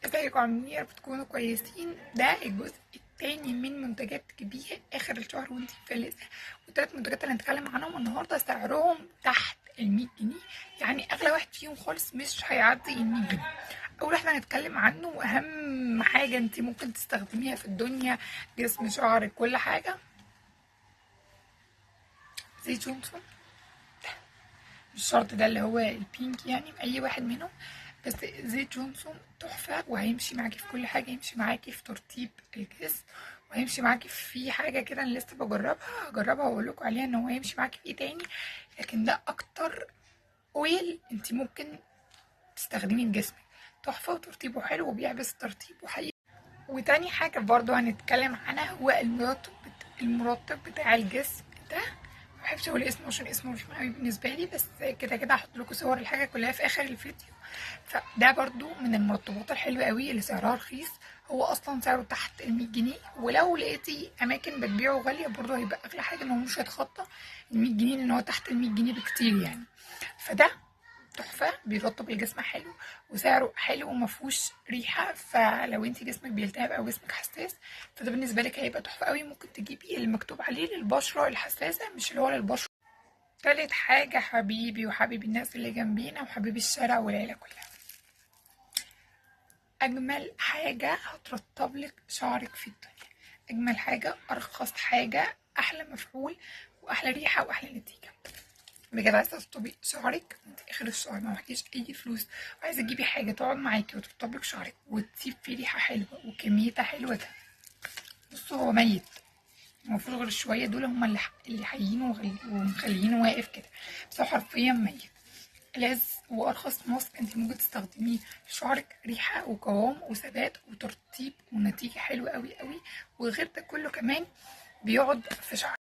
ازيكم عاملين ايه؟ بتكونوا كويسين. ده الجزء التاني من منتجات تجيبيها اخر الشهر وانتي مفلسه، والتلات منتجات اللي هنتكلم عنهم النهارده سعرهم تحت ال100 جنيه، يعني اغلى واحد فيهم خالص مش هيعدي ال100 جنيه. اول واحد هنتكلم عنه واهم حاجه انتي ممكن تستخدميها في الدنيا، جسم شعرك كل حاجه، زيت جونسون. مش شرط ده اللي هو البينك، يعني اي واحد منهم، بس زيت جونسون تحفة وهيمشي معاكي في كل حاجة. يمشي معاكي في ترطيب الجسم، وهيمشي معاكي في حاجة كده انا لسه هجربها واقول لكم عليها ان هو هيمشي معاكي في ايه تاني. لكن ده اكتر اويل انت ممكن تستخدميه لجسمك، تحفة وترطيبه حلو وبيحبس الترطيب وحقيقي. وتاني حاجة برضو هنتكلم عنها هو المرطب بتاع الجسم ده. مبحبش اقول اسمه عشان اسمه مش مهم بالنسبة لي، بس كده كده هحط لكم صور الحاجة كلها في اخر الفيديو. فده برضو من المرطبات الحلوة قوي اللي سعرها رخيص. هو اصلا سعره تحت ال100 جنيه، ولو لقيتي اماكن بتبيعه غالية برضو هيبقى اغلى حاجة ان هو مش هيتخطى ال100 جنيه، لان هو تحت ال100 جنيه بكتير يعني. فده تحفة، بيرطب الجسم حلو وسعره حلو ومفهوش ريحة. فلو انت جسمك بيلتهب او جسمك حساس فده بالنسبة لك هيبقى تحفة قوي. ممكن تجيبي المكتوب عليه للبشرة الحساسة مش اللي هو للبشرة. تالت حاجة حبيبي وحبيبي الناس اللي جنبينا وحبيبي الشارع والعيلة كلها، أجمل حاجة هترطب لك شعرك في الدنيا، أجمل حاجة، أرخص حاجة، أحلى مفعول وأحلى ريحة وأحلى نتيجة. بجد عايزة ترطبي شعرك انت اخر الشهر ما معكيش اي فلوس، وعايزة تجيبي حاجة تقعد معاكي وترطبلك شعرك وتسيب فيه ريحة حلوة وكميتها حلوة، ده بصوا هو ميت، المفروض غير شوية دول هما اللي حيينه ومخليينه واقف كده، بس هو حرفيا ميت. لازم وارخص ماسك انت ممكن تستخدميه لشعرك، ريحة وقوام وثبات وترطيب ونتيجة حلوة قوي قوي. وغير ده كله كمان بيقعد في شعرك.